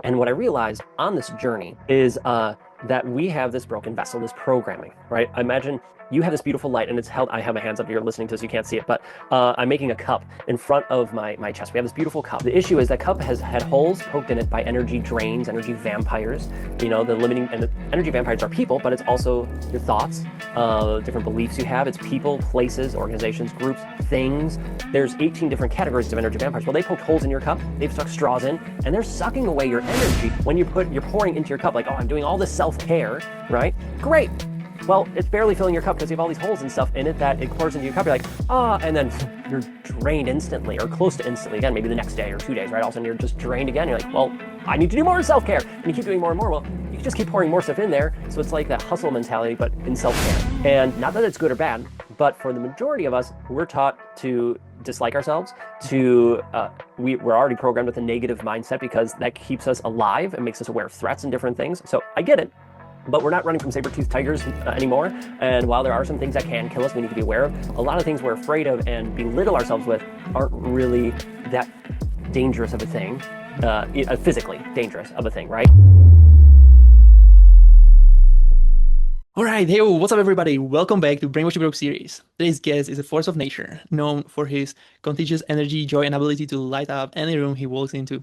And what I realized on this journey is that we have this broken vessel, this programming, right? Imagine you have this beautiful light and it's held. I have my hands up. You're listening to this, you can't see it, but I'm making a cup in front of my chest. We have this beautiful cup. The issue is that cup has had holes poked in it by energy drains, energy vampires. You know, the limiting, and the energy vampires are people, but it's also your thoughts, different beliefs you have. It's people, places, organizations, groups, things. There's 18 different categories of energy vampires. Well, they poked holes in your cup, they've stuck straws in, and they're sucking away your energy when you're pouring into your cup, like, oh, I'm doing all this self-care, right? Great. Well, it's barely filling your cup because you have all these holes and stuff in it that it pours into your cup. You're like, and then you're drained instantly or close to instantly again, maybe the next day or 2 days, right? All of a sudden you're just drained again. You're like, well, I need to do more self-care. And you keep doing more and more. Well, you can just keep pouring more stuff in there. So it's like that hustle mentality, but in self-care. And not that it's good or bad, but for the majority of us, we're taught to dislike ourselves, we're already programmed with a negative mindset because that keeps us alive and makes us aware of threats and different things. So I get it. But we're not running from saber-toothed tigers anymore. And while there are some things that can kill us, we need to be aware of. A lot of things we're afraid of and belittle ourselves with aren't really that dangerous of a thing, physically dangerous of a thing, right? All right, hey, what's up, everybody? Welcome back to Brainwashed To Be Broke series. Today's guest is a force of nature, known for his contagious energy, joy, and ability to light up any room he walks into.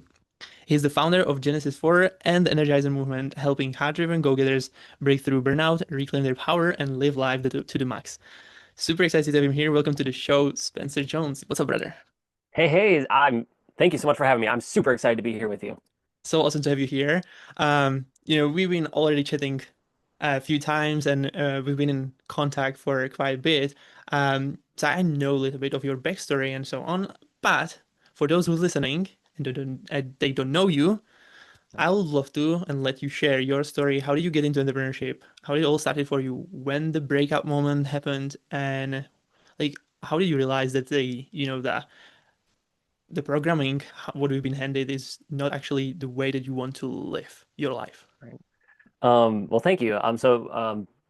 He's the founder of Genesis 4 and the Energizer Movement, helping hard-driven go-getters break through burnout, reclaim their power, and live life to the max. Super excited to have him here. Welcome to the show, Spencer Jones. What's up, brother? Hey, thank you so much for having me. I'm super excited to be here with you. So awesome to have you here. We've been already chatting a few times and we've been in contact for quite a bit. So I know a little bit of your backstory and so on. But for those who's listening and they don't know you, I would love to and let you share your story. How did you get into entrepreneurship? How did it all started for you? When the breakout moment happened, and like how did you realize that the programming, what we've been handed, is not actually the way that you want to live your life? Right. Well, thank you.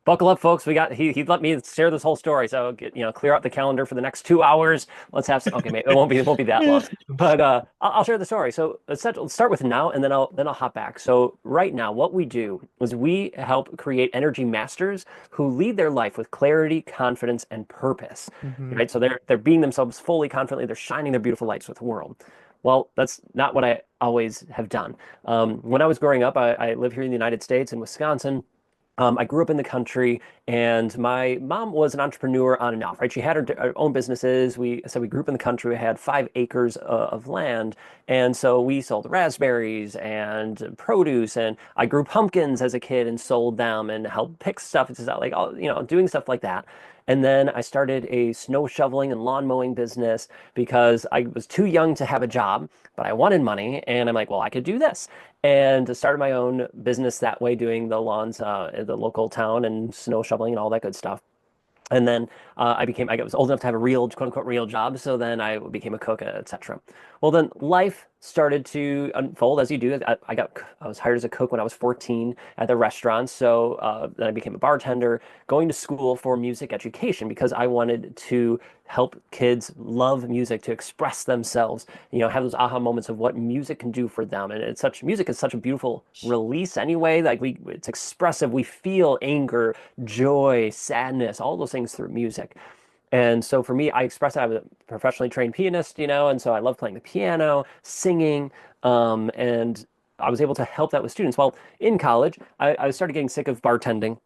Buckle up, folks. He let me share this whole story. So clear out the calendar for the next 2 hours. Let's have some. Okay, maybe it won't be that long, but I'll share the story. So let's start with now, and then I'll hop back. So right now, what we do is we help create energy masters who lead their life with clarity, confidence, and purpose. Hmm. Right. So they're being themselves fully, confidently. They're shining their beautiful lights with the world. Well, that's not what I always have done. When I was growing up, I live here in the United States in Wisconsin. I grew up in the country, and my mom was an entrepreneur on and off, right? She had her own businesses. We grew up in the country. We had 5 acres of land, and so we sold raspberries and produce, and I grew pumpkins as a kid and sold them and helped pick stuff. It's just like all, doing stuff like that. And then I started a snow shoveling and lawn mowing business because I was too young to have a job, but I wanted money, and I'm like, well, I could do this and started my own business that way, doing the lawns at the local town and snow shoveling and all that good stuff. And then I was old enough to have a real, quote unquote, real job. So then I became a cook, etc. Well, then life started to unfold as you do. I was hired as a cook when I was 14 at the restaurant. So then I became a bartender, going to school for music education because I wanted to help kids love music, to express themselves, have those aha moments of what music can do for them. And music is such a beautiful release anyway. It's expressive. We feel anger, joy, sadness, all those things through music. And so for me, I express it. I was a professionally trained pianist, and so I love playing the piano, singing, and I was able to help that with students. Well, in college, I started getting sick of bartending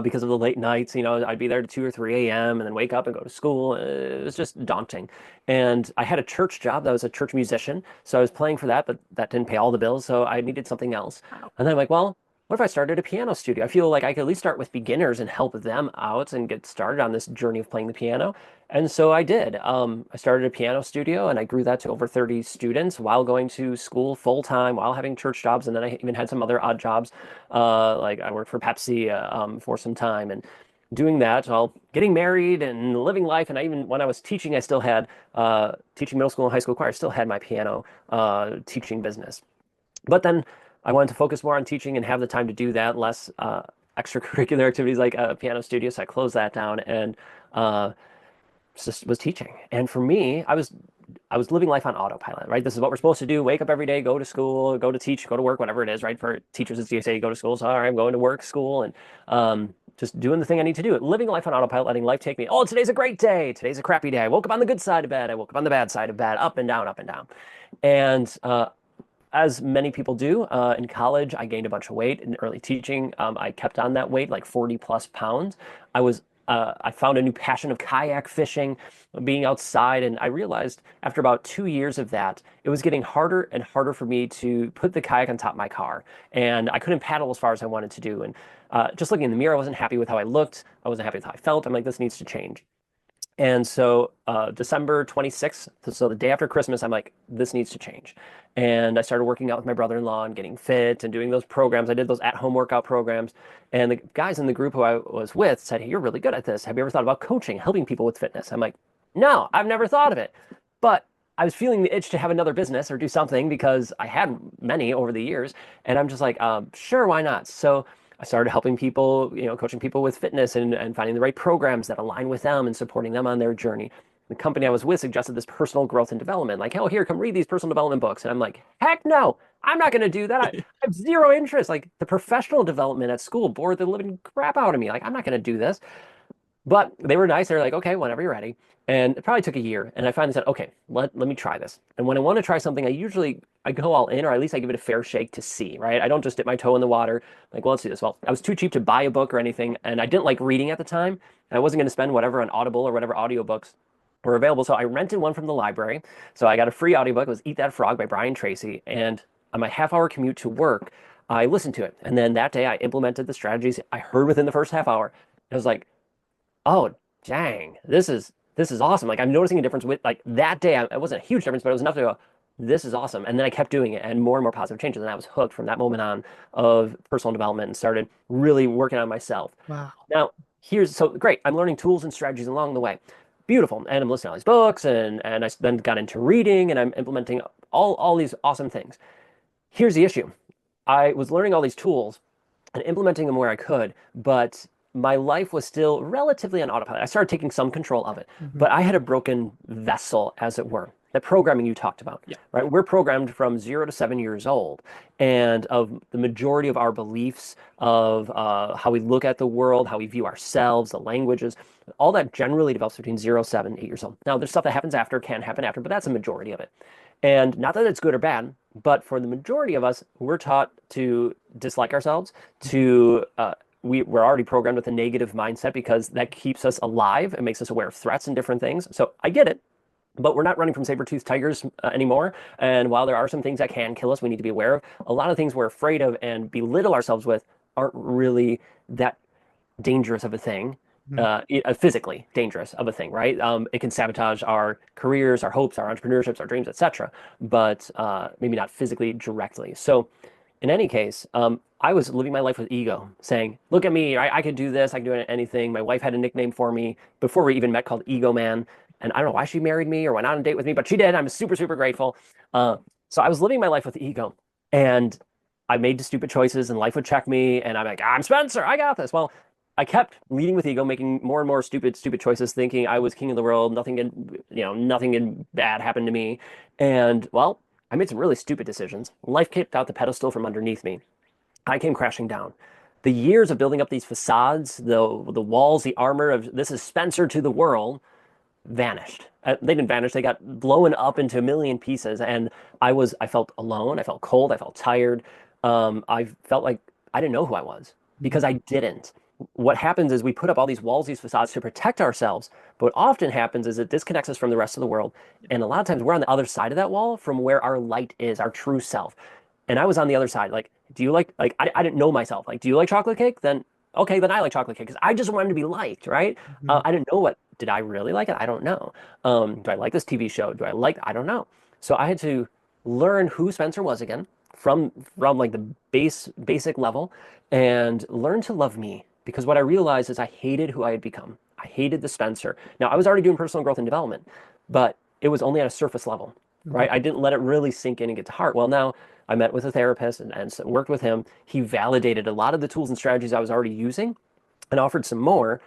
because of the late nights. I'd be there to 2 or 3 a.m. and then wake up and go to school. It was just daunting. And I had a church job that was a church musician. So I was playing for that, but that didn't pay all the bills. So I needed something else. And then I'm like, well, what if I started a piano studio? I feel like I could at least start with beginners and help them out and get started on this journey of playing the piano. And so I did. I started a piano studio and I grew that to over 30 students while going to school full time, while having church jobs. And then I even had some other odd jobs. Like I worked for Pepsi for some time and doing that while getting married and living life. And when I was teaching, I still had teaching middle school and high school choir, I still had my piano teaching business. But then I wanted to focus more on teaching and have the time to do that, less extracurricular activities like a piano studio. So I closed that down and just was teaching. And for me, I was I was living life on autopilot, right? This is what we're supposed to do. Wake up every day, go to school, go to teach, go to work, whatever it is, right? For teachers, it's you say go to school. So, all right, I'm going to work, school, and just doing the thing I need to do. Living life on autopilot, letting life take me. Oh, today's a great day. Today's a crappy day. I woke up on the good side of bed. I woke up on the bad side of bed, up and down, up and down. And as many people do, in college, I gained a bunch of weight in early teaching. I kept on that weight, like 40 plus pounds. I found a new passion of kayak fishing, being outside, and I realized after about 2 years of that, it was getting harder and harder for me to put the kayak on top of my car, and I couldn't paddle as far as I wanted to do. And just looking in the mirror, I wasn't happy with how I looked. I wasn't happy with how I felt. I'm like, this needs to change. And so December 26th, so the day after Christmas, I'm like, this needs to change. And I started working out with my brother-in-law and getting fit and doing those programs. I did those at-home workout programs. And the guys in the group who I was with said, hey, you're really good at this. Have you ever thought about coaching, helping people with fitness? I'm like, no, I've never thought of it. But I was feeling the itch to have another business or do something because I had many over the years. And I'm just like, sure, why not? So I started helping people, coaching people with fitness and finding the right programs that align with them and supporting them on their journey. The company I was with suggested this personal growth and development, like, oh, here, come read these personal development books. And I'm like, heck no, I'm not going to do that. I have zero interest. Like the professional development at school bored the living crap out of me. Like, I'm not going to do this. But they were nice. They're like, okay, whenever you're ready. And it probably took a year. And I finally said, okay, let me try this. And when I want to try something, I go all in, or at least I give it a fair shake to see, right? I don't just dip my toe in the water. Like, well, let's do this. Well, I was too cheap to buy a book or anything. And I didn't like reading at the time. And I wasn't going to spend whatever on Audible or whatever audiobooks were available. So I rented one from the library. So I got a free audiobook. It was Eat That Frog by Brian Tracy. And on my half-hour commute to work, I listened to it. And then that day I implemented the strategies I heard within the first half hour. I was like, oh, dang, this is awesome. Like I'm noticing a difference with like that day. It wasn't a huge difference, but it was enough to go, this is awesome. And then I kept doing it and more positive changes. And I was hooked from that moment on of personal development and started really working on myself. Wow. Now, so great. I'm learning tools and strategies along the way. Beautiful. And I'm listening to all these books and I then got into reading and I'm implementing all these awesome things. Here's the issue. I was learning all these tools and implementing them where I could, but my life was still relatively on autopilot. I started taking some control of it, Hmm. but I had a broken vessel, as it were. The programming you talked about, Yeah. right? We're programmed from 0 to 7 years old, and of the majority of our beliefs, of how we look at the world, how we view ourselves, the languages, all that generally develops between 0, 7, 8 years old. Now, there's stuff that happens after, can happen after, but that's a majority of it. And not that it's good or bad, but for the majority of us, we're taught to dislike ourselves, to we're already programmed with a negative mindset because that keeps us alive and makes us aware of threats and different things. So I get it, but we're not running from saber-toothed tigers anymore. And while there are some things that can kill us, we need to be aware of. A lot of things we're afraid of and belittle ourselves with aren't really that dangerous of a thing, Hmm. physically dangerous of a thing, right? It can sabotage our careers, our hopes, our entrepreneurships, our dreams, etc., but maybe not physically directly. So in any case, I was living my life with ego, saying, look at me, I could do this, I can do anything. My wife had a nickname for me before we even met called Ego Man. And I don't know why she married me or went on a date with me, but she did. I'm super, super grateful. So I was living my life with ego. And I made stupid choices and life would check me. And I'm like, I'm Spencer, I got this. Well, I kept leading with ego, making more and more stupid, stupid choices, thinking I was king of the world. Nothing bad happened to me. And well, I made some really stupid decisions. Life kicked out the pedestal from underneath me. I came crashing down. The years of building up these facades, the walls, the armor of this is Spencer to the world, vanished. They didn't vanish. They got blown up into a million pieces, and I felt alone. I felt cold. I felt tired. I felt like I didn't know who I was Hmm. because I didn't. What happens is we put up all these walls, these facades to protect ourselves. But what often happens is it disconnects us from the rest of the world. And a lot of times we're on the other side of that wall from where our light is, our true self. And I was on the other side. Like, do you like, I didn't know myself. Like, do you like chocolate cake? Then, okay, then I like chocolate cake because I just wanted to be liked, right? Hmm. I didn't know did I really like it? I don't know. Do I like this TV show? I don't know. So I had to learn who Spencer was again from like the basic level and learn to love me because what I realized is I hated who I had become. I hated the Spencer. Now I was already doing personal growth and development, but it was only at a surface level, Hmm. right? I didn't let it really sink in and get to heart. Well, now I met with a therapist and worked with him. He validated a lot of the tools and strategies I was already using and offered some more.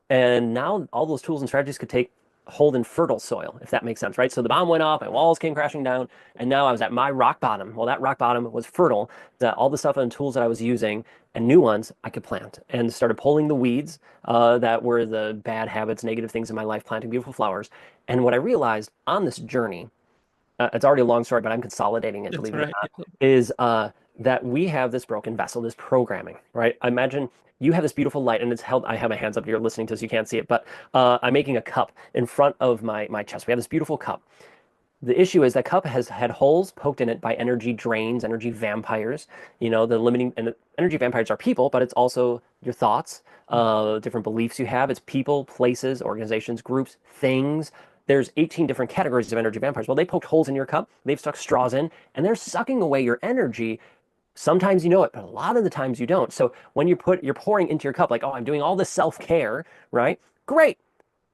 And now all those tools and strategies could take hold in fertile soil, if that makes sense, right? So the bomb went off, my walls came crashing down, and now I was at my rock bottom. Well, that rock bottom was fertile. That all the stuff and tools that I was using and new ones I could plant, and started pulling the weeds that were the bad habits, negative things in my life, planting beautiful flowers. And what I realized on this journey, it's already a long story, but I'm consolidating it, That's believe it or right. not, is that we have this broken vessel, this programming, right? Imagine you have this beautiful light and it's held. I have my hands up. You're listening to this, you can't see it, but I'm making a cup in front of my chest. We have this beautiful cup. The issue is that cup has had holes poked in it by energy drains, energy vampires. You know, the limiting and energy vampires are people, but it's also your thoughts, different beliefs you have. It's people, places, organizations, groups, things. There's 18 different categories of energy vampires. Well, they poked holes in your cup, they've stuck straws in, and they're sucking away your energy. Sometimes you know it, but a lot of the times you don't. So when you're pouring into your cup, like, oh, I'm doing all this self-care, right? Great.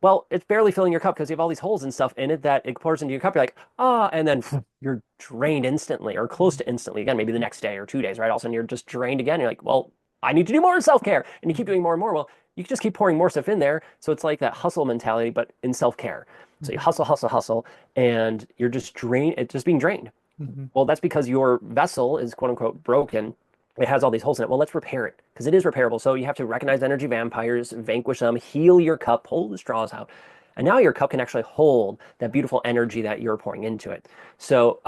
Well, it's barely filling your cup because you have all these holes and stuff in it that it pours into your cup. You're like, ah, and then you're drained instantly or close to instantly. Again, maybe the next day or 2 days, right? All of a sudden you're just drained again. You're like, well, I need to do more self-care. And you keep doing more and more. Well, you can just keep pouring more stuff in there. So it's like that hustle mentality, but in self-care. So you hustle, hustle, hustle, and you're just drained, it's just being drained. Mhm. Well, that's because your vessel is quote unquote broken. It has all these holes in it. Well, let's repair it because it is repairable. So you have to recognize energy vampires, vanquish them, heal your cup, pull the straws out. And now your cup can actually hold that beautiful energy that you're pouring into it. So,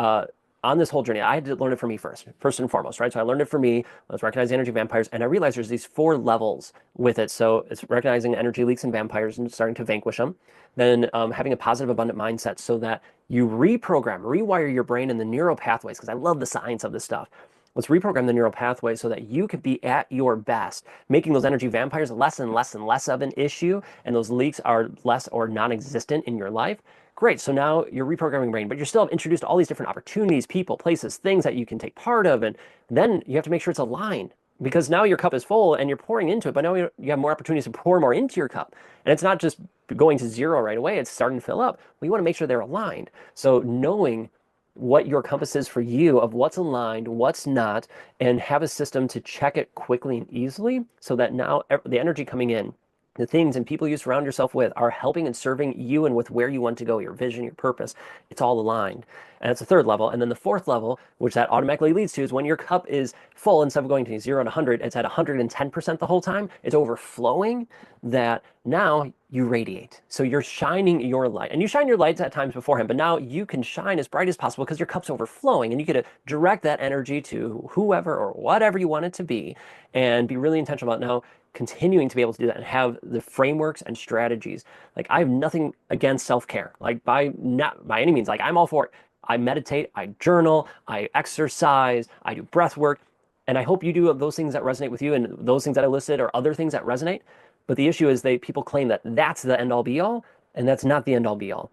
on this whole journey, I had to learn it for me first and foremost, right? So I learned it for me. Let's recognize energy vampires, and I realized there's these 4 levels with it. So it's recognizing energy leaks and vampires and starting to vanquish them. Then having a positive, abundant mindset so that you reprogram, rewire your brain and the neural pathways, because I love the science of this stuff. Let's reprogram the neural pathways so that you could be at your best, making those energy vampires less and less and less of an issue, and those leaks are less or non-existent in your life. Great. So now you're reprogramming brain, but you're still introduced to all these different opportunities, people, places, things that you can take part of, and then you have to make sure it's aligned because now your cup is full and you're pouring into it, but now you have more opportunities to pour more into your cup. And it's not just going to zero right away, it's starting to fill up. We want to make sure they're aligned. So knowing what your compass is for you of what's aligned, what's not, and have a system to check it quickly and easily so that now the energy coming in, the things and people you surround yourself with are helping and serving you and with where you want to go, your vision, your purpose. It's all aligned. And it's the third level. And then the fourth level, which that automatically leads to, is when your cup is full, instead of going to 0 to 100, it's at 110% the whole time. It's overflowing that now you radiate. So you're shining your light. And you shine your lights at times beforehand, but now you can shine as bright as possible because your cup's overflowing and you get to direct that energy to whoever or whatever you want it to be and be really intentional about now continuing to be able to do that and have the frameworks and strategies. Like I have nothing against self-care. Like by not by any means, like I'm all for it. I meditate, I journal, I exercise, I do breath work, and I hope you do those things that resonate with you and those things that I listed or other things that resonate. But the issue is people claim that that's the end all be all, and that's not the end all be all.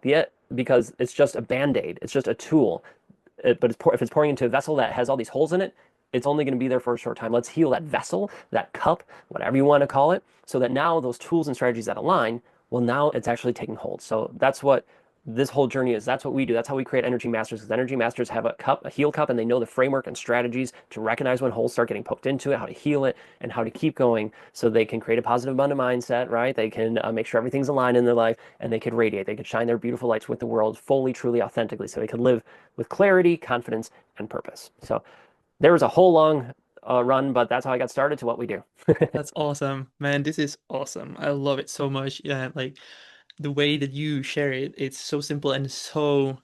Because it's just a band-aid. It's just a tool. But if it's pouring into a vessel that has all these holes in it, it's only going to be there for a short time. Let's heal that vessel, that cup, whatever you want to call it, so that now those tools and strategies that align, well, now it's actually taking hold. So that's what this whole journey is. That's what we do. That's how we create energy masters. Because energy masters have a cup, a heal cup, and they know the framework and strategies to recognize when holes start getting poked into it, how to heal it, and how to keep going so they can create a positive abundant mindset, right? They can make sure everything's aligned in their life and they could radiate. They could shine their beautiful lights with the world fully, truly, authentically, so they could live with clarity, confidence, and purpose. So there was a whole long run, but that's how I got started to what we do. That's awesome, man. This is awesome. I love it so much. Yeah, like the way that you share it, it's so simple and so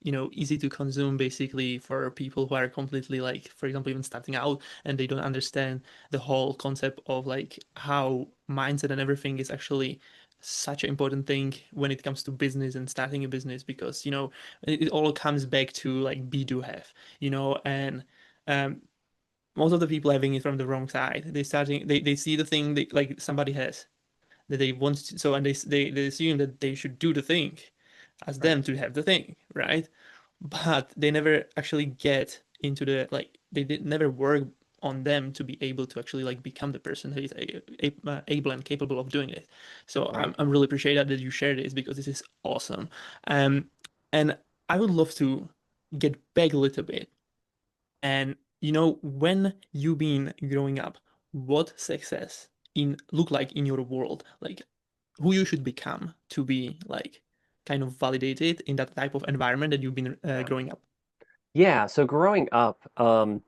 easy to consume basically for people who are completely like, for example, even starting out and they don't understand the whole concept of like how mindset and everything is actually such an important thing when it comes to business and starting a business because it all comes back to like be do have, and um most of the people having it from the wrong side. They see the thing like somebody has that they want to, so and they assume that they should do the thing as Right. them to have the thing, right? But they never actually get into the like they did never work on them to be able to actually like become the person that is able and capable of doing it. So Right. I'm really appreciate that you shared this because this is awesome. Um, and I would love to get back a little bit and when you been growing up, what success in look like in your world? Like who you should become to be like kind of validated in that type of environment that you've been growing up. Yeah, so growing up, and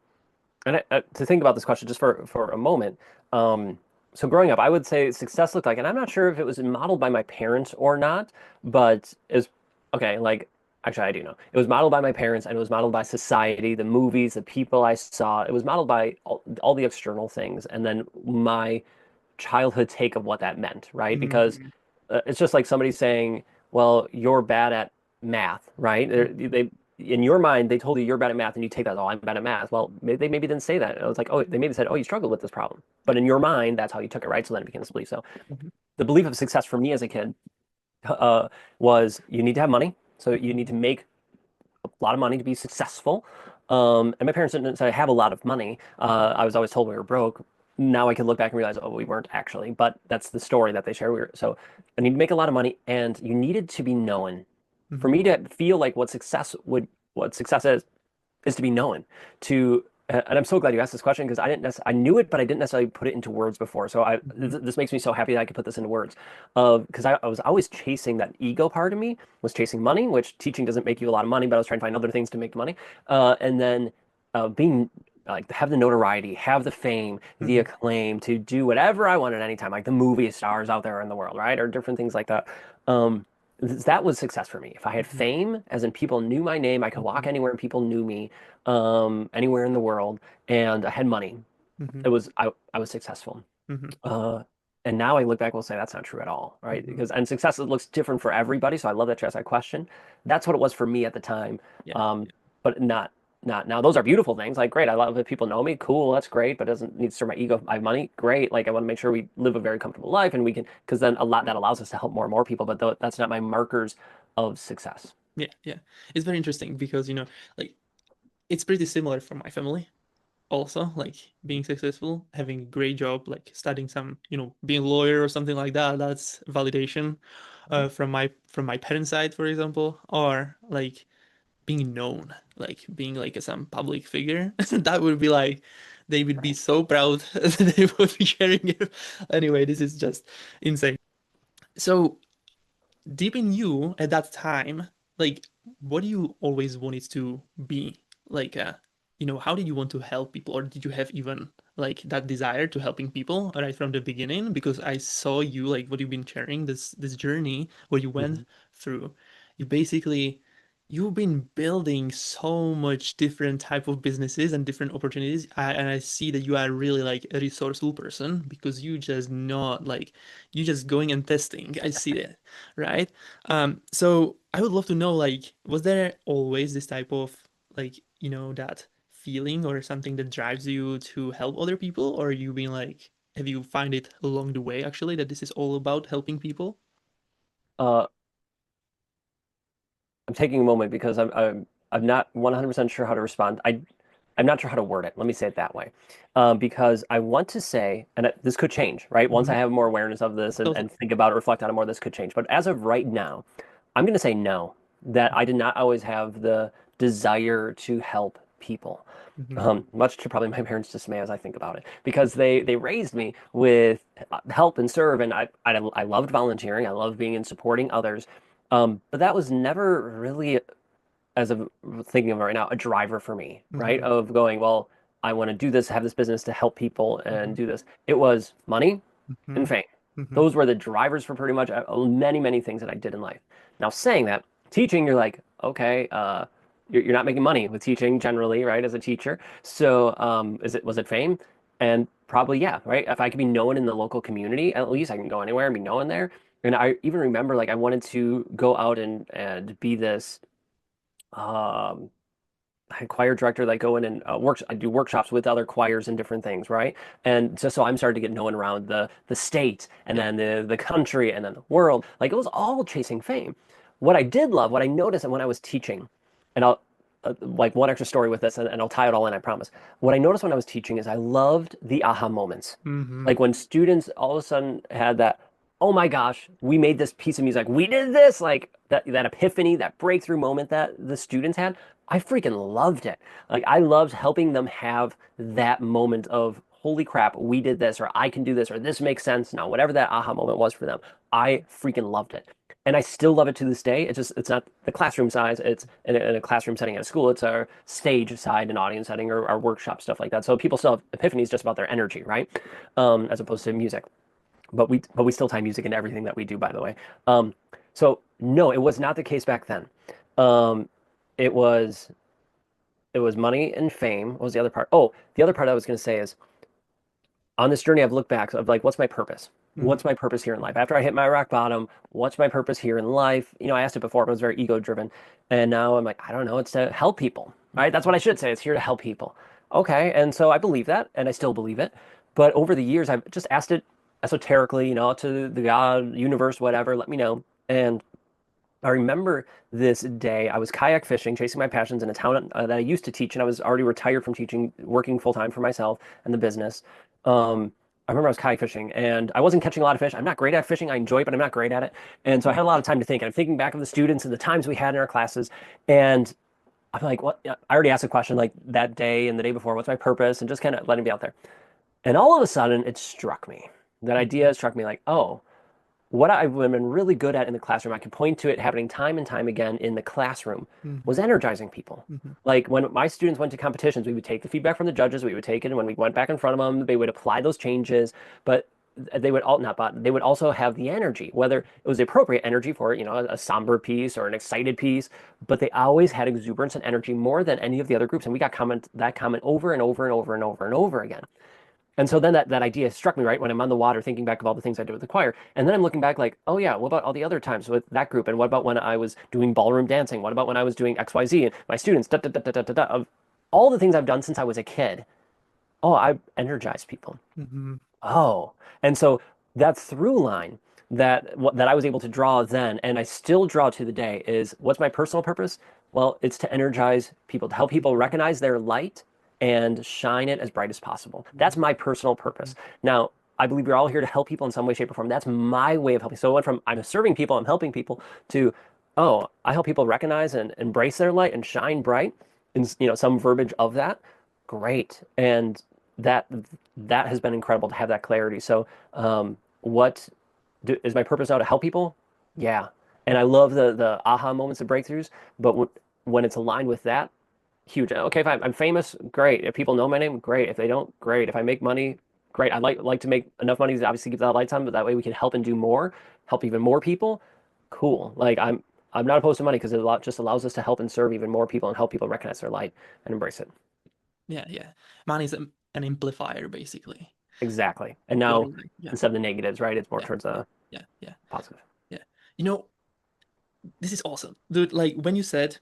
to think about this question just for a moment, um, so growing up, I would say success looked like, and I'm not sure if it was modeled by my parents or not, but is okay. Like, actually, I do know it was modeled by my parents, and it was modeled by society, the movies, the people I saw. It was modeled by all the external things, and then my childhood take of what that meant, right? Because Mhm. it's just like somebody saying, "Well, you're bad at math," right? They in your mind they told you you're bad at math, and you take that, "Oh, I'm bad at math." Well, they maybe didn't say that. It was like, "Oh," they maybe said, "Oh, you struggled with this problem," but in your mind, that's how you took it, right? So then it became this belief. So Mhm. the belief of success for me as a kid uh, was you need to have money, so you need to make a lot of money to be successful. And my parents didn't say I have a lot of money. I was always told we were broke. Now I can look back and realize, oh, we weren't actually. But that's the story that they share. So I need to make a lot of money, and you needed to be known. For Mhm. me to feel like what success is to be known. And I'm so glad you asked this question because I knew it, but I didn't necessarily put it into words before. So Mhm. this makes me so happy that I could put this into words. Because I was always chasing that ego part of me, was chasing money, which teaching doesn't make you a lot of money, but I was trying to find other things to make money. And then being like have the notoriety, have the fame, the Mhm. acclaim to do whatever I wanted anytime, like the movie stars out there in the world, right? Or different things like that. Um, that was success for me. If I had Mhm. fame, as in people knew my name, I could walk Mhm. anywhere and people knew me, anywhere in the world, and I had money. Mhm. I was successful. Mhm. Uh, and now I look back and will say that's not true at all, right? Mhm. Because and success looks different for everybody. So I love that you asked that question. That's what it was for me at the time. Yeah. Um, but not now. Those are beautiful things. Like great, I love that people know me. Cool, that's great. But it doesn't need to serve my ego. I have money. Great. Like I want to make sure we live a very comfortable life and we can because then a lot that allows us to help more and more people. But that's not my markers of success. Yeah. Yeah. It's very interesting because, like it's pretty similar for my family. Also, like being successful, having a great job, like studying some, being a lawyer or something like that, that's validation from my parents' side, for example, or like being known, like being like some public figure. That would be like they would be Right. so proud that they would be sharing it. Anyway, this is just insane. So deep in you at that time, like what do you always want it to be? Like how did you want to help people, or did you have even like that desire to helping people right from the beginning? Because I saw you like what you've been sharing, this journey where you went Mhm. through. You basically you've been building so much different type of businesses and different opportunities. And I see that you are really like a resourceful person because you just not like you just going and testing. I see that, right? So I would love to know, like, was there always this type of like, that feeling or something that drives you to help other people, or you been like, have you find it along the way actually that this is all about helping people? Uh, I'm taking a moment because I'm not 100% sure how to respond. I'm not sure how to word it. Let me say it that way, because I want to say, and this could change, right? Once I Hmm. have more awareness of this Totally. and think about it, reflect on it more, this could change. But as of right now, I'm going to say no. That I did not always have the desire to help people. Hmm. Much to probably my parents' dismay as I think about it, because they raised me with help and serve, and I loved volunteering. I loved being and supporting others, but that was never really, as of thinking of it right now, a driver for me, right? Hmm. Of going, well, I want to do this, have this business to help people and Hmm. do this. It was money Hmm. and fame. Hmm. Those were the drivers for pretty much many, many things that I did in life. Now, saying that, teaching, you're like, okay, you're not making money with teaching generally, right? As a teacher. So, was it fame? And probably, yeah, right? If I could be known in the local community, at least I can go anywhere and be known there. And I even remember like I wanted to go out and be this um choir director that go in and I do workshops with other choirs and different things, right? And just so I'm starting to get known around the state and Yeah. then the country and then the world. Like it was all chasing fame. What I did love, what I noticed, and when I was teaching, and I'll like one extra story with this, and I'll tie it all in, I promise. What I noticed when I was teaching is I loved the aha moments. Hmm. Like when students all of a sudden had that, oh my gosh, we made this piece of music, we did this, like that epiphany, that breakthrough moment that the students had, I freaking loved it. Like I loved helping them have that moment of holy crap, we did this, or I can do this, or this makes sense now. Whatever that aha moment was for them, I freaking loved it. And I still love it to this day. It's not the classroom size. It's in a classroom setting at a school. It's our stage side and audience setting or our workshop stuff like that. So people still have epiphanies just about their energy, right? As opposed to music. But we still tie music into everything that we do, by the way. So no, it was not the case back then. Um, it was it was money and fame. What was the other part? Oh, the other part I was going to say is on this journey, I've looked back of like, what's my purpose? Mhm. What's my purpose here in life? After I hit my rock bottom, what's my purpose here in life? I asked it before, but it was very ego driven. And now I'm like, I don't know, it's to help people, right? That's what I should say. It's here to help people. Okay. And so I believe that, and I still believe it. But over the years, I've just asked it esoterically, to the God, universe, whatever, let me know. And I remember this day, I was kayak fishing, chasing my passions in a town that I used to teach, and I was already retired from teaching, working full time for myself and the business. I remember I was kayak fishing, and I wasn't catching a lot of fish. I'm not great at fishing. I enjoy it, but I'm not great at it. And so I had a lot of time to think. And I'm thinking back of the students and the times we had in our classes, and I'm like, what? Yeah, I already asked a question like that day and the day before, what's my purpose? And just kind of letting it be out there. And all of a sudden, it struck me. That idea Mhm. struck me like, oh, what I've been really good at in the classroom, I can point to it happening time and time again in the classroom, was Mhm. energizing people. Mhm. Like when my students went to competitions, we would take the feedback from the judges, we would take it, and when we went back in front of them, they would apply those changes, but they would all not, but they would also have the energy, whether it was the appropriate energy for, a somber piece or an excited piece, but they always had exuberance and energy more than any of the other groups. And we got that comment over and over and over and over and over again. And so then that idea struck me, right, when I'm on the water thinking back of all the things I did with the choir. And then I'm looking back like, oh yeah, what about all the other times with that group? And what about when I was doing ballroom dancing? What about when I was doing XYZ and my students, da, da, da, da, da, da, da, of all the things I've done since I was a kid. Oh, I energize people. Mhm. Oh, and so that through line that I was able to draw then, and I still draw to the day, is what's my personal purpose? Well, it's to energize people, to help people Mhm. recognize their light and shine it as bright as possible. That's Mhm. my personal purpose. Now, I believe we're all here to help people in some way, shape, or form. That's my way of helping. So it went from I'm serving people, I'm helping people, to oh, I help people recognize and embrace their light and shine bright, and some verbiage of that. Great. And that that has been incredible to have that clarity. So, what is my purpose now to help people? Yeah, and I love the aha moments and breakthroughs. But when it's aligned with that, huge. Okay, if I'm famous, great. If people know my name, great. If they don't, great. If I make money, great. I'd like to make enough money to obviously keep that lights on, but that way we can help and do more, help even more people. Cool. Like I'm not opposed to money because just allows us to help and serve even more people and help people recognize their light and embrace it. Yeah, yeah. Man is an amplifier, basically. Exactly. And Your now life. Yeah, instead of the negatives, right, it's more yeah, towards yeah, the yeah, yeah, positive. yeah. You know, this is awesome, dude. Like when you said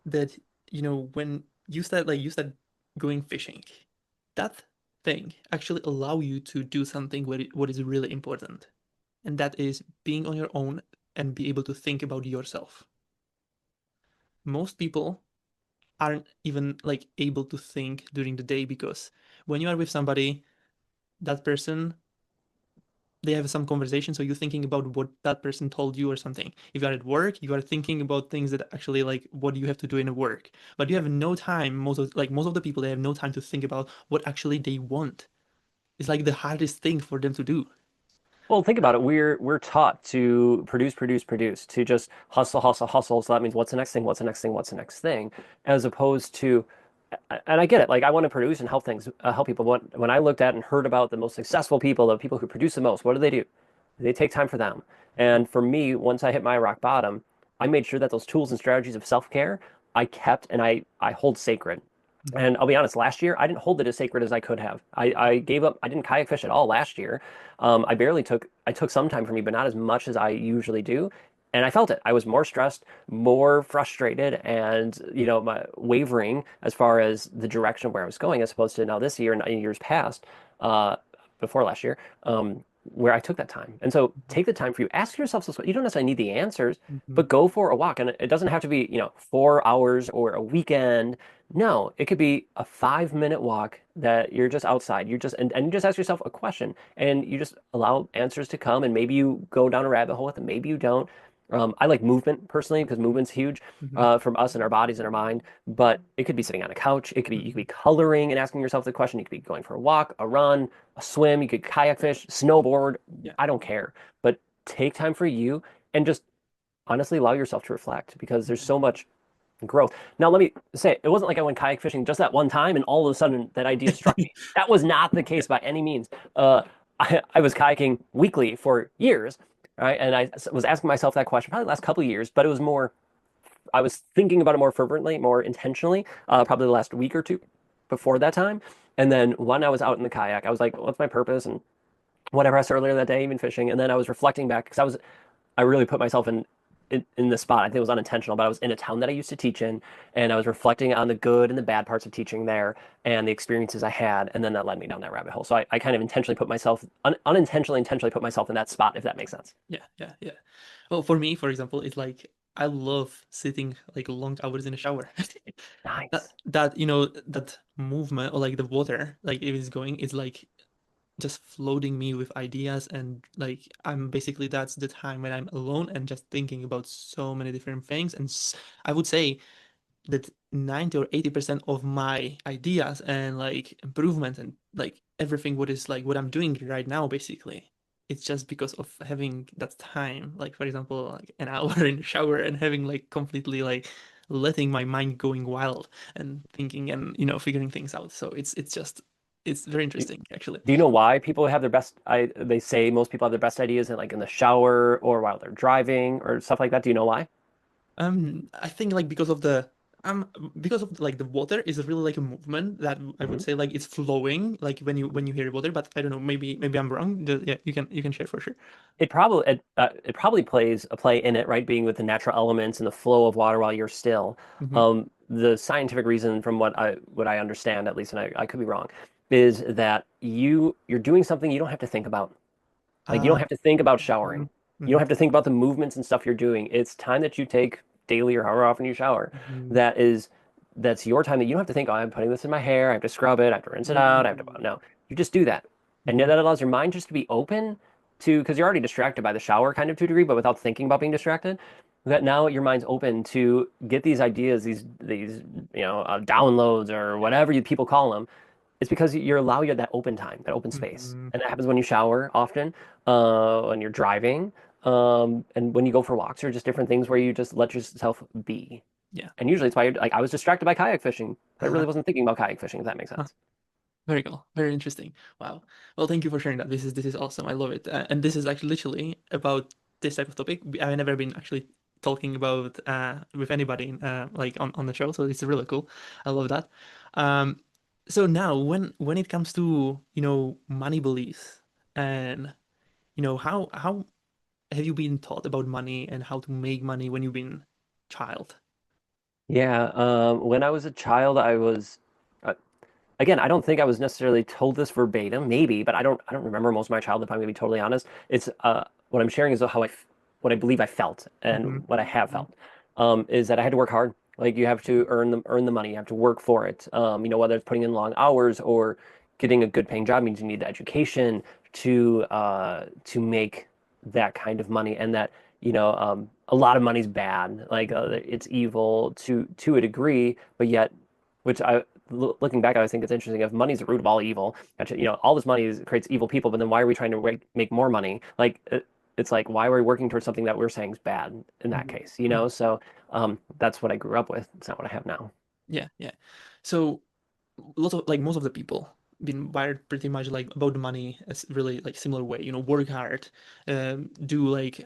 that, when you said going fishing, that thing actually allow you to do something what is really important, and that is being on your own and be able to think about yourself. Most people aren't even like able to think during the day because when you are with somebody, that person, they have some conversation, so you're thinking about what that person told you or something. If you're at work, you are thinking about things that actually like what you have to do in work, but you have no time. Most of the people, they have no time to think about what actually they want. It's like the hardest thing for them to do. Well, think about it. We're taught to produce, produce, produce, to just hustle, hustle, hustle. So that means what's the next thing? What's the next thing? What's the next thing? As opposed to, and I get it. Like I want to produce and help things, help people. When I looked at and heard about the most successful people, the people who produce the most, what do? They take time for them. And for me, once I hit my rock bottom, I made sure that those tools and strategies of self-care I kept and I hold sacred. Mhm. And I'll be honest, last year I didn't hold it as sacred as I could have. I gave up. I didn't kayak fish at all last year. I took some time for me, but not as much as I usually do. And I felt it. I was more stressed, more frustrated, and my wavering as far as the direction of where I was going, as opposed to now this year and in years past, uh, before last year, where I took that time. And so take the time for you. Ask yourself this. You don't necessarily need the answers, Mhm. but go for a walk. And it doesn't have to be, 4 hours or a weekend. No, it could be a 5 minute walk that you're just outside. And you just ask yourself a question and you just allow answers to come. And maybe you go down a rabbit hole with it, maybe you don't. I like movement personally because movement's huge Hmm. from us and our bodies and our mind. But it could be sitting on a couch. It could be you could Hmm. be coloring and asking yourself the question. You could be going for a walk, a run, a swim. You could kayak fish, snowboard. Yeah. I don't care. But take time for you and just honestly allow yourself to reflect because there's Mhm. so much growth. Now, let me say, it wasn't like I went kayak fishing just that one time and all of a sudden that idea struck me. That was not the Yeah. case by any means. I was kayaking weekly for years, right? And I was asking myself that question probably the last couple of years, but it was more, I was thinking about it more fervently, more intentionally, probably the last week or two before that time. And then when I was out in the kayak, I was like, what's my purpose? And whatever I said earlier that day, even fishing. And then I was reflecting back because I really put myself in the spot. I think it was unintentional, but I was in a town that I used to teach in, and I was reflecting on the good and the bad parts of teaching there and the experiences I had, and then that led me down that rabbit hole. So I kind of intentionally put myself, unintentionally, intentionally put myself in that spot, if that makes sense. Yeah, yeah, yeah. Well, for me, for example, it's like I love sitting like long hours in a shower. That Nice. that that movement or like the water, like if it's going, it's like just floating me with ideas, and like I'm basically that's the time when I'm alone and just thinking about so many different things. And I would say that 90 or 80% of my ideas and like improvements and like everything what is like what I'm doing right now basically it's just because of having that time, like for example like an hour in the shower and having like completely like letting my mind going wild and thinking and figuring things out. So it's just it's very Do, interesting actually. do you know why people have their best, they say most people have their best ideas in like in the shower or while they're driving or stuff like that? Do you know why? I think like because of like the water is really like a movement that I would Mhm. say like it's flowing like when you hear water, but I don't know, maybe I'm wrong. Yeah, you can share for sure. It probably plays a play in it, right? Being with the natural elements and the flow of water while you're still. Hmm. The scientific reason, from what I understand, at least, and I could be wrong, is that you're doing something you don't have to think about. Like you don't Uh, have to think about hmm. showering. You don't Hmm. have to think about the movements and stuff you're doing. It's time that you take daily or however often you shower. Hmm. That is that's your time that you don't have to think, oh, I'm putting this in my hair, I have to scrub it, I have to rinse it out, I have to no. You just do that. And yet Hmm. that allows your mind just to be open to because you're already distracted by the shower kind of to a degree, but without thinking about being distracted. That now your mind's open to get these ideas, these downloads or whatever you people call them, it's because you're allowing you that open time, that open space. Hmm. And that happens when you shower often, when you're driving, and when you go for walks or just different things where you just let yourself be. Yeah. And usually it's why like I was distracted by kayak fishing, but I really Huh. wasn't thinking about kayak fishing, if that makes sense. Very cool. Very interesting. Wow. Well, thank you for sharing that. This is awesome. I love it. And this is actually literally about this type of topic. I've never been actually talking about with anybody like on the show, so it's really cool. I love that. Um, so now when it comes to, money beliefs and how have you been taught about money and how to make money when you've been child? Yeah, when I was a child, uh, again, I don't think I was necessarily told this verbatim, maybe, but I don't remember most of my childhood, if I'm gonna be totally honest. It's what I'm sharing is what I believe I felt Mm-hmm. and what I have felt. Is that I had to work hard. Like you have to earn the money, you have to work for it. Whether it's putting in long hours or getting a good paying job means you need the education to make that kind of money, and that a lot of money's bad. Like it's evil to a degree, but yet, which looking back, I think it's interesting. If money's the root of all evil, actually, all this money creates evil people. But then why are we trying to make more money? Like it's like why are we working towards something that we're saying is bad in that case? Mm-hmm. So that's what I grew up with. It's not what I have now. Yeah, yeah. So lots of like most of the people been wired pretty much like about the money as really like similar way. Work hard, do like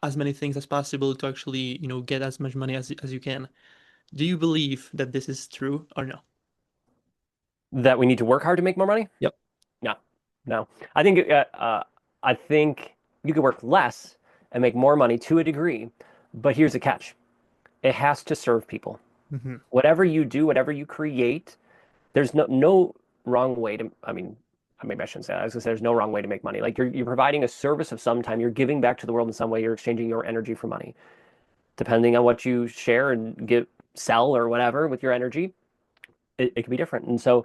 as many things as possible to actually get as much money as you can. Do you believe that this is true or no? That we need to work hard to make more money? Yep. No, no. I think I think you could work less and make more money to a degree, but here's the catch: it has to serve people. Mm-hmm. Whatever you do, whatever you create, there's no wrong way to. I mean, maybe I shouldn't say that. I was gonna say there's no wrong way to make money. Like you're providing a service of some time. You're giving back to the world in some way. You're exchanging your energy for money, depending on what you share and sell or whatever with your energy. It can be different. And so,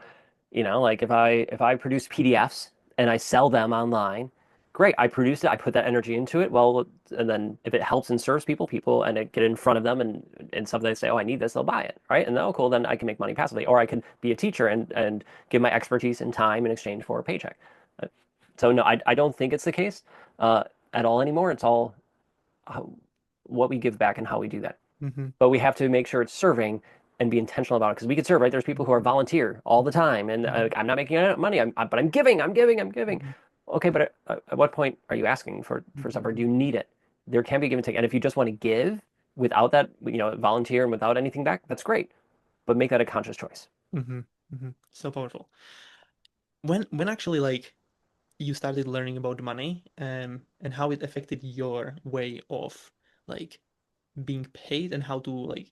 like if I produce PDFs and I sell them online, great. I produced it. I put that energy into it. Well, and then if it helps and serves people and it get in front of them and something they say, oh, I need this, they'll buy it, right? And oh, cool, then I can make money passively, or I can be a teacher and give my expertise and time in exchange for a paycheck. Uh, So no, I don't think it's the case uh, at all anymore. It's all how, what we give back and how we do that. Hmm. But we have to make sure it's serving and be intentional about it because we could serve, right? There's people who are volunteer all the time, and Hmm. I'm not making money, but I'm giving, I'm giving. Hmm. Okay, but at what point are you asking for stuff, or do you need it? There can be give and take, and if you just want to give without that, volunteer and without anything back, that's great. But make that a conscious choice. Hmm. Hmm. So powerful. When actually like you started learning about money, and how it affected your way of like being paid and how to like,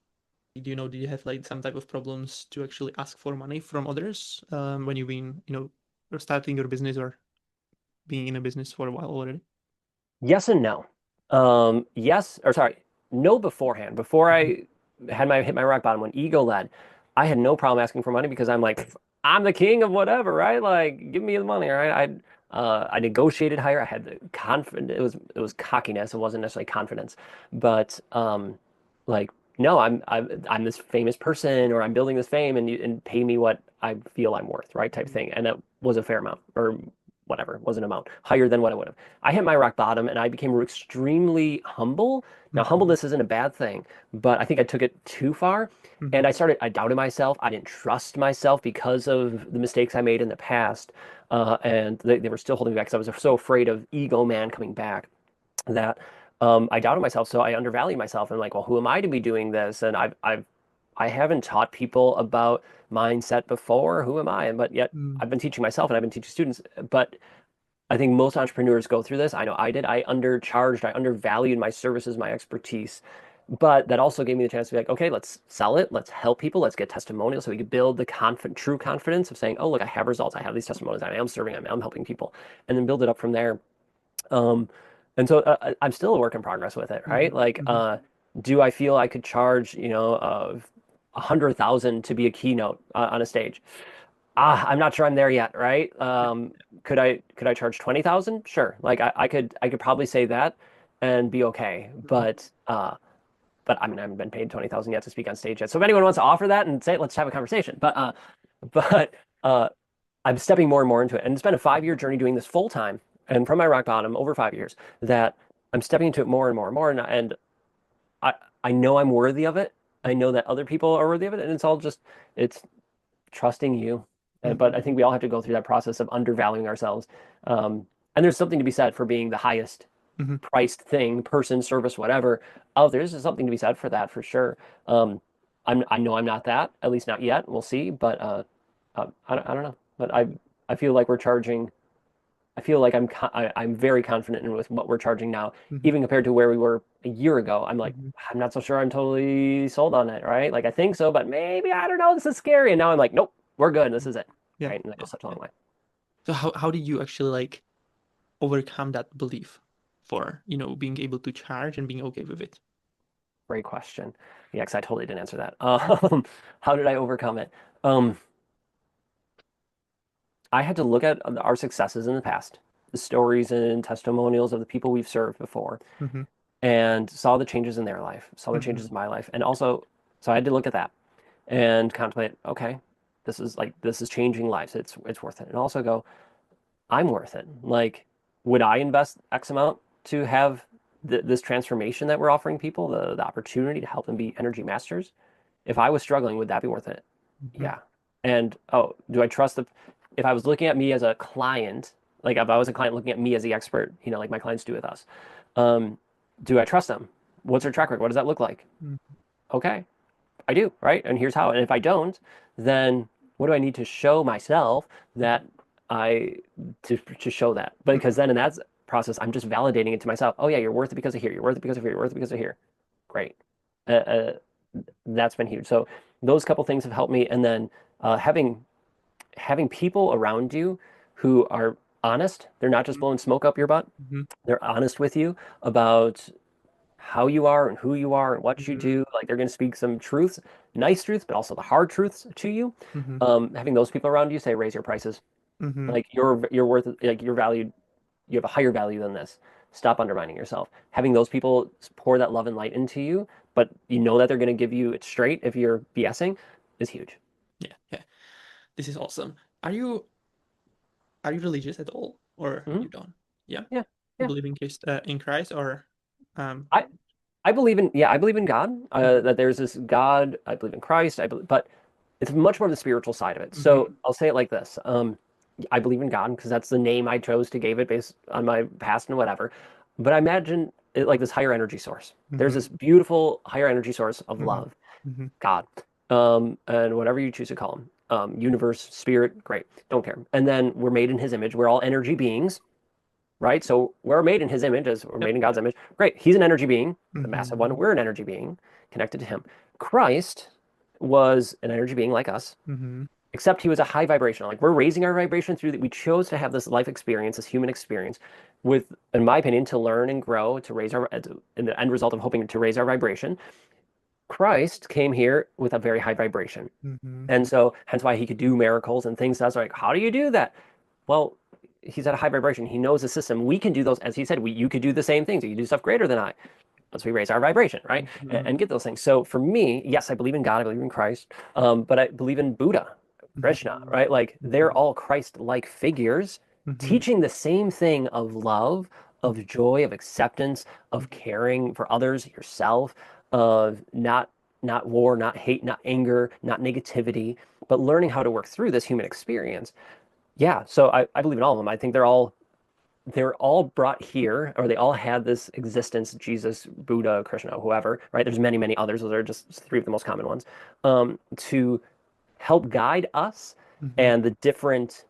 do you know, did you have like some type of problems to actually ask for money from others, when you've been, or starting your business or being in a business for a while already? Yes and no. Yes, or sorry, no beforehand. Before Hmm. I had my hit my rock bottom when ego led, I had no problem asking for money because I'm like, I'm the king of whatever, right? Like, give me the money, all right? I negotiated higher. I had the confidence. It was cockiness. It wasn't necessarily confidence, but like, no, I'm this famous person, or I'm building this fame, and pay me what I feel I'm worth, right? Type thing, and that was a fair amount, or whatever, was an amount higher than what I would have. I hit my rock bottom and I became extremely humble. Now, Hmm. humbleness isn't a bad thing, but I think I took it too far. Hmm. And I doubted myself. I didn't trust myself because of the mistakes I made in the past. And they were still holding me back because I was so afraid of ego man coming back that I doubted myself. So I undervalued myself and like, well, who am I to be doing this? And I haven't taught people about mindset before. Who am I? And but yet I've been teaching myself and I've been teaching students. But I think most entrepreneurs go through this. I know I did. I undercharged, I undervalued my services, my expertise. But that also gave me the chance to be like, okay, let's sell it. Let's help people. Let's get testimonials so we could build the true confidence of saying, oh, look, I have results. I have these testimonials. I am serving. I am helping people, and then build it up from there. Um, and so I'm still a work in progress with it, right? Hmm. Like, Hmm. do I feel I could charge, 100,000 to be a keynote on a stage? I'm not sure I'm there yet, right? Yeah. Could I charge 20,000? Sure. Like I could probably say that and be okay. Mhm. But I mean I haven't been paid 20,000 yet to speak on stage yet. So if anyone wants to offer that and say, let's have a conversation. But I'm stepping more and more into it. And it's been a 5 year journey doing this full time. And from my rock bottom over 5 years, that I'm stepping into it more and more and more. And I I know I'm worthy of it. I know that other people are worthy of it. And it's trusting you. But Mhm. I think we all have to go through that process of undervaluing ourselves. Um, and there's something to be said for being the highest Mhm. priced thing, person, service, whatever. Oh, there's something to be said for that for sure. I know I'm not that, at least not yet. We'll see. But I don't know. But I feel like we're charging. I feel like I'm very confident in with what we're charging now, Mhm. even compared to where we were a year ago. I'm like, Mhm. I'm not so sure I'm totally sold on it, right? Like I think so, but maybe I don't know. This is scary. And now I'm like, nope, we're good. This is it, Yeah. right? And that Yeah. goes such a Yeah. long way. So how did you actually like overcome that belief for, being able to charge and being okay with it? Great question. Yeah, because I totally didn't answer that. How did I overcome it? Um, I had to look at our successes in the past, the stories and testimonials of the people we've served before, Mhm. and saw the changes in their life, saw the Mhm. changes in my life, and also, so I had to look at that and contemplate, okay, this is changing lives. It's worth it. And also go, I'm worth it. Like, would I invest X amount to have this transformation that we're offering people, the opportunity to help them be energy masters? If I was struggling, would that be worth it? Mhm. Yeah. And oh, do I trust if I was looking at me as a client, like if I was a client looking at me as the expert, like my clients do with us, um, do I trust them? What's their track record? What does that look like? Mhm. Okay, I do, right? And here's how. And if I don't, then what do I need to show myself that I to show that? Because then in that process, I'm just validating it to myself. Oh yeah, you're worth it because of here. You're worth it because of here. You're worth it because of here. Great. Uh, uh, that's been huge. So those couple things have helped me. And then having people around you who are honest. They're not just Mhm. blowing smoke up your butt. Mhm. They're honest with you about how you are and who you are and what you Mhm. do. Like they're going to speak some truths, nice truths, but also the hard truths to you. Mhm. Having those people around you say, raise your prices. Mhm. Like you're worth, like you're valued. you have a higher value than this. Stop undermining yourself. Having those people pour that love and light into you, but you know that they're going to give you it straight if you're BSing, is huge. Yeah, yeah. This is awesome. Are you religious at all, or Hmm. you don't? Yeah, Yeah, you yeah. believe in Christ, or um. I I believe in, yeah, I believe in God. Mhm, That there's this God. I believe in Christ. I believe, but it's much more the spiritual side of it. So mhm, I'll say it like this. I believe in God because that's the name I chose to give it based on my past and whatever. But I imagine it like this higher energy source. There's mhm, this beautiful higher energy source of mhm, love, mhm, God, and whatever you choose to call him, universe, spirit, great, don't care. And then we're made in His image. We're all energy beings, right? So we're made in His image as we're yep, made in God's image. Great. He's an energy being, the massive mhm, one. We're an energy being connected to Him. Christ was an energy being like us, mhm, except he was a high vibrational. Like we're raising our vibration through that. We chose to have this life experience, this human experience, with, in my opinion, to learn and grow, to raise our, in the end result of hoping to raise our vibration. Christ came here with a very high vibration. mhm, And so, hence why he could do miracles and things. That's like, how do you do that? Well, he's at a high vibration. He knows the system. We can do those, as he said, you could do the same things. You can do stuff greater than I. As we raise our vibration, right? And mhm, get those things. So for me, yes, I believe in God, I believe in Christ, but I believe in Buddha, Krishna, mhm, right? Like they're mhm, all Christ-like figures mhm, teaching the same thing of love, mhm, of joy, of acceptance, of caring for others, yourself, of not war, not hate, not anger, not negativity, but learning how to work through this human experience. Yeah, so I believe in all of them. I think they're all brought here, or they all had this existence, Jesus, Buddha, Krishna, whoever, right? There's many, many others. Those are just three of the most common ones, to help guide us mhm, and the different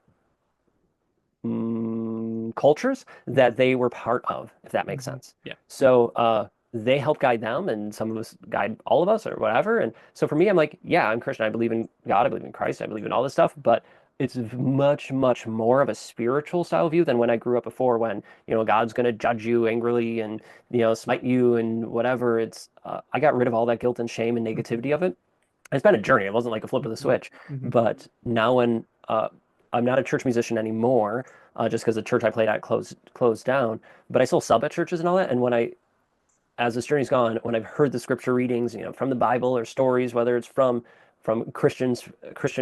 cultures that they were part of, if that makes mhm. sense. Yeah. So they help guide them, and some of us guide all of us, or whatever. And so for me, I'm like, yeah, I'm Christian. I believe in God. I believe in Christ. I believe in all this stuff. But it's much, much more of a spiritual style view than when I grew up before, when God's going to judge you angrily and smite you and whatever. It's I got rid of all that guilt and shame and Mhm, negativity of it. It's been a journey. It wasn't like a flip of the mhm, switch. mhm, But now when I'm not a church musician anymore, just because the church I played at closed down. But I still sub at churches and all that. And as this journey's gone, when I've heard the scripture readings, from the Bible or stories, whether it's from Christian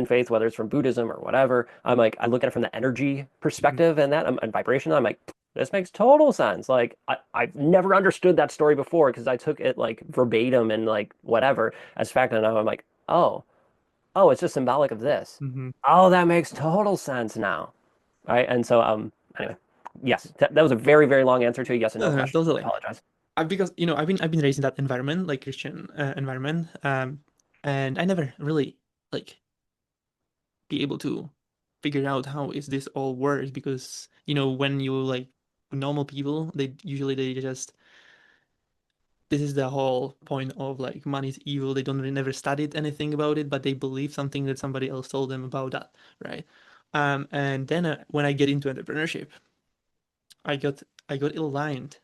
faith, whether it's from Buddhism or whatever, I'm like, I look at it from the energy mhm, perspective and vibration. I'm like, this makes total sense. Like I've never understood that story before because I took it like verbatim and like whatever as fact. And now I'm like, oh, it's just symbolic of this. mhm. Oh, that makes total sense now. Right. And so, anyway, yes, that was a very, very long answer to a yes and no question. I Totally. apologize. Because I've been raised in that environment, like Christian environment, and I never really like be able to figure out how is this all works because when you like normal people, they just this is the whole point of like money is evil. They don't really never studied anything about it, but they believe something that somebody else told them about that, right? And then when I get into entrepreneurship, I got I got aligned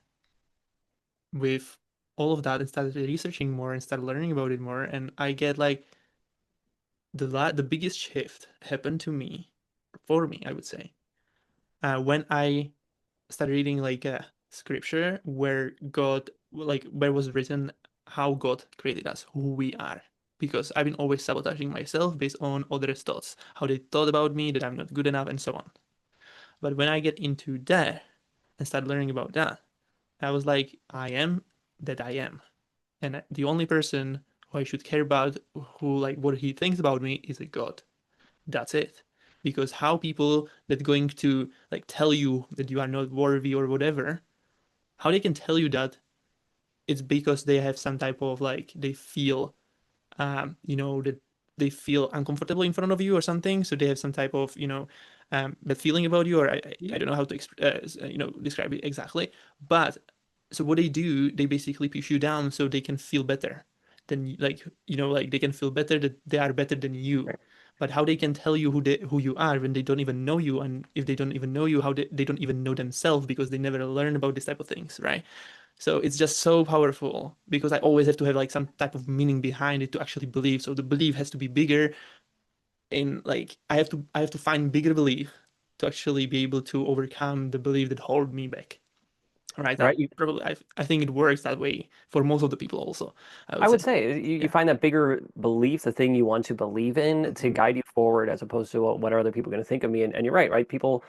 with all of that and started researching more and started learning about it more. And I get like the biggest shift happened to me, for me, I would say, when I started reading like a scripture where God, like where was written how God created us, who we are. Because I've been always sabotaging myself based on others' thoughts, how they thought about me, that I'm not good enough, and so on. But when I get into that and start learning about that, I was like, I am that I am. And the only person who I should care about, who like what he thinks about me, is a God. That's it. Because how people that going to like tell you that you are not worthy or whatever, how they can tell you that it's because they have some type of like they feel that they feel uncomfortable in front of you or something. So they have some type of, bad feeling about you, or I don't know how to describe it exactly. But so what they do, they basically push you down so they can feel better than like they can feel better that they are better than you. Right. But how they can tell you who you are when they don't even know you, and if they don't even know you, how they don't even know themselves because they never learn about this type of things, right? So it's just so powerful because I always have to have like some type of meaning behind it to actually believe. So the belief has to be bigger in like I have to find bigger belief to actually be able to overcome the belief that hold me back. Right? That right? probably I think it works that way for most of the people also, I I would would say. say you Yeah. find that bigger belief, the thing you want to believe in, to Mhm. guide you forward, as opposed to, well, what are other people going to think of me? And you're right, right? People,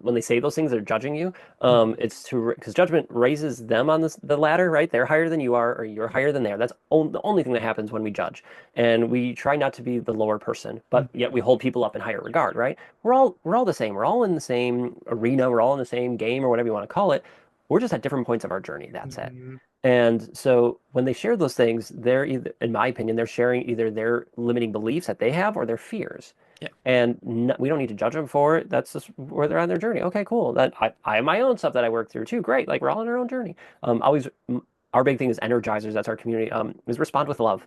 when they say those things, they're judging you. Mhm. It's to because judgment raises them on the ladder, right? They're higher than you are, or you're higher than they are. That's the only thing that happens when we judge, and we try not to be the lower person, but yet we hold people up in higher regard, right? We're all the same. We're all in the same arena. We're all in the same game, or whatever you want to call it. We're just at different points of our journey. That's it. Mhm. And so when they share those things, they're either, in my opinion, they're sharing either their limiting beliefs that they have or their fears. Yeah. And we don't need to judge them for it. That's just where they're on their journey. Okay, cool. That I have my own stuff that I work through too. Great. Like we're all on our own journey. Always, our big thing is energizers. That's our community. Is respond with love.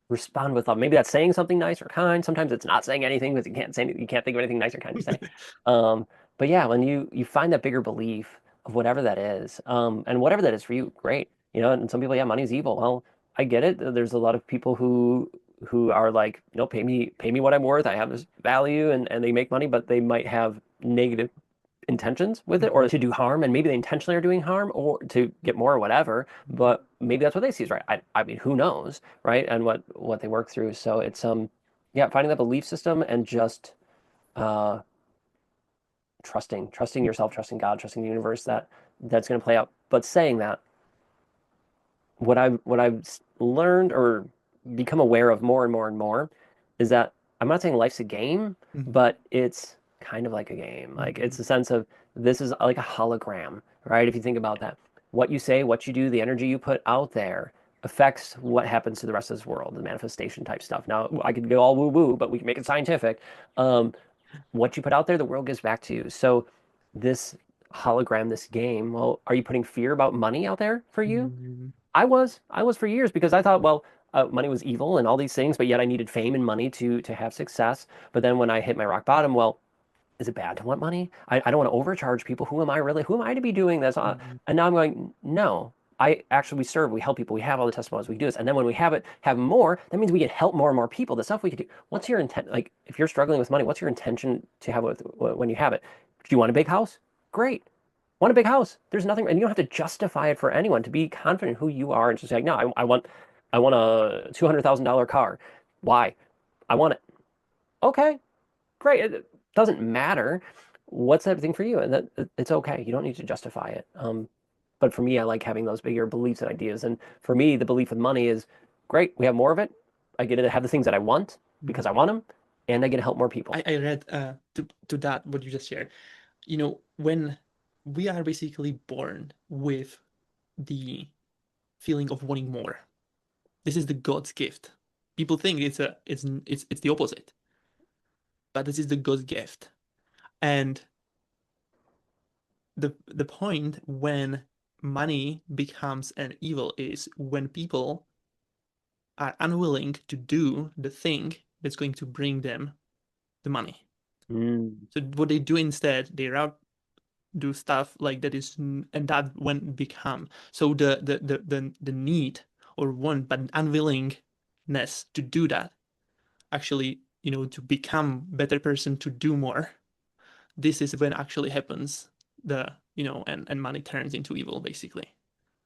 Respond with love. Maybe that's saying something nice or kind. Sometimes it's not saying anything because you can't think of anything nice or kind to say. Um, but yeah, when you find that bigger belief of whatever that is, and whatever that is for you, great. And some people, yeah, money's evil. Well, I get it. There's a lot of people who are like, pay me what I'm worth. I have this value, and they make money, but they might have negative intentions with it, or Mhm. to do harm, and maybe they intentionally are doing harm or to get more or whatever, but maybe that's what they see is right. I mean, who knows, right? And what they work through. So it's yeah, finding that belief system and just uh trusting yourself, trusting God, trusting the universe, that's going to play out. But saying that, what I've learned or become aware of more and more and more is that I'm not saying life's a game, Mhm. but it's kind of like a game. Like it's Mhm. a sense of this is like a hologram, right? If you think about that, what you say, what you do, the energy you put out there affects what happens to the rest of this world, the manifestation type stuff. Now, I could go all woo woo, but we can make it scientific. Um, what you put out there, the world gives back to you. So, this hologram, this game, well, are you putting fear about money out there for you? Mhm. I was for years because I thought, well, money was evil and all these things, but yet I needed fame and money to have success. But then when I hit my rock bottom, well, is it bad to want money? I don't want to overcharge people. Who am I really? Who am I to be doing this? Mhm. And now I'm going, no. We serve, we help people, we have all the testimonies, we do this. And then when we have more, that means we can help more and more people. The stuff we could do. What's your intent? Like, if you're struggling with money, what's your intention to have with when you have it? Do you want a big house? Great. Want a big house. There's nothing, and you don't have to justify it for anyone. To be confident who you are and just say, no, I want a $200,000 car. Why? I want it. Okay, great. It doesn't matter what's that thing for you, and that it's okay. You don't need to justify it. But for me, I like having those bigger beliefs and ideas. And for me, the belief with money is great. We have more of it. I get to have the things that I want because Mhm. I want them, and I get to help more people. I read to that what you just shared. When we are basically born with the feeling of wanting more, this is the God's gift. People think it's the opposite, but this is the God's gift. And the point when money becomes an evil is when people are unwilling to do the thing that's going to bring them the money. Mm. So what they do instead, they route do stuff like that is and that when become so the need or want but unwillingness to do that actually to become better person to do more, this is when actually happens the and money turns into evil basically.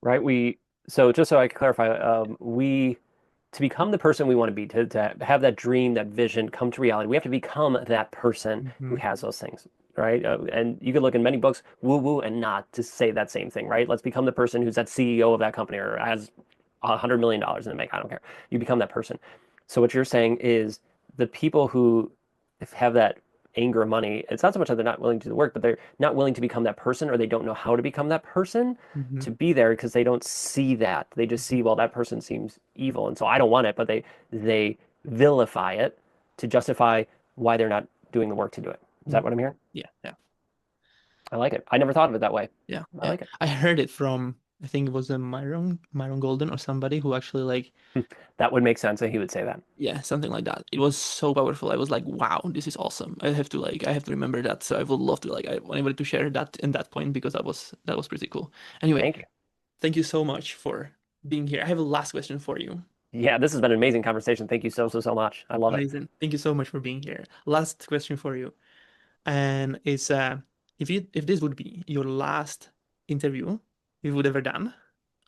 Right? So just so I can clarify, we to become the person we want to be, to have that dream, that vision come to reality, we have to become that person who Hmm. has those things, right? And you can look in many books, woo woo, and not to say that same thing, right? Let's become the person who's that CEO of that company or has $100 million in the bank. I don't care. You become that person. So what you're saying is the people who have that anger of money, it's not so much that they're not willing to do the work, but they're not willing to become that person, or they don't know how to become that person Hmm. to be there because they don't see that. They just see, well, that person seems evil, and so I don't want it, but they vilify it to justify why they're not doing the work to do it. Is Hmm. that what I'm hearing? Yeah, yeah, I like it. I never thought of it that way. yeah, I yeah. like it. I heard it from, I think it was a Myron Golden or somebody who actually like, That would make sense that he would say that. yeah, something like that. It was so powerful. I was like, wow, this is awesome. I have to remember that. So I would love to I wanted to share that in that point because that was pretty cool. Anyway, Thank you. thank you so much for being here. I have a last question for you. Yeah, this has been an amazing conversation. Thank you so, so, so much. I love it. Amazing. Thank you so much for being here. Last question for you. And it's if this would be your last interview you would ever done,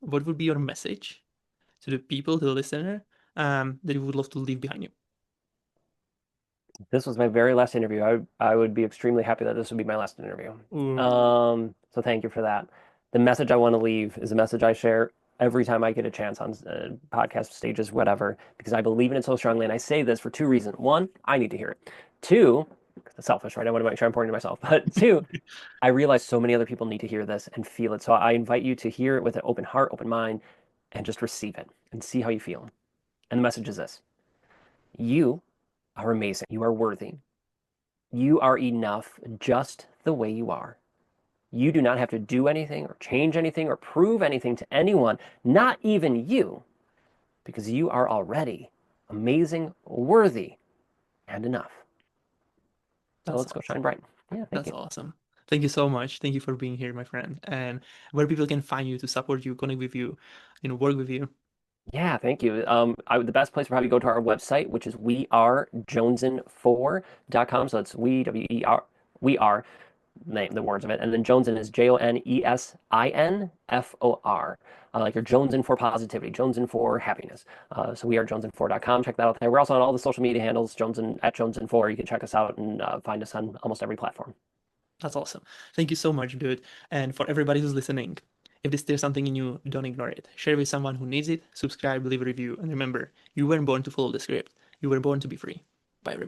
what would be your message to the people, to the listener, that you would love to leave behind you? This was my very last interview. I would be extremely happy that this would be my last interview. Ooh, So thank you for that. The message I want to leave is a message I share every time I get a chance on podcast stages, whatever, because I believe in it so strongly. And I say this for two reasons. One, I need to hear it. Two, 'cause it's selfish, right? I want to make sure I'm pouring to myself. But two, I realize so many other people need to hear this and feel it. So I invite you to hear it with an open heart, open mind, and just receive it and see how you feel. And the message is this: you are amazing. You are worthy. You are enough just the way you are. You do not have to do anything or change anything or prove anything to anyone, not even you, because you are already amazing, worthy, and enough. So that's let's go shine awesome. bright. Yeah, thank That's you. awesome. Thank you so much. Thank you for being here, my friend. And where people can find you to support you, connect with you, work with you. Yeah, thank you. The best place would probably go to our website, which is wearejonesin4.com. So it's we are, name the words of it. And then Jonesin is Jonesinfor. Like you're Jonesin for positivity, Jonesin for happiness. So we are jonesin4.com. Check that out there. We're also on all the social media handles, Jonesin at Jonesin4. You can check us out and find us on almost every platform. That's awesome. Thank you so much, dude. And for everybody who's listening, if this stirs something in you, don't ignore it. Share it with someone who needs it, subscribe, leave a review, and remember, you weren't born to follow the script. You were born to be free. Bye, everybody.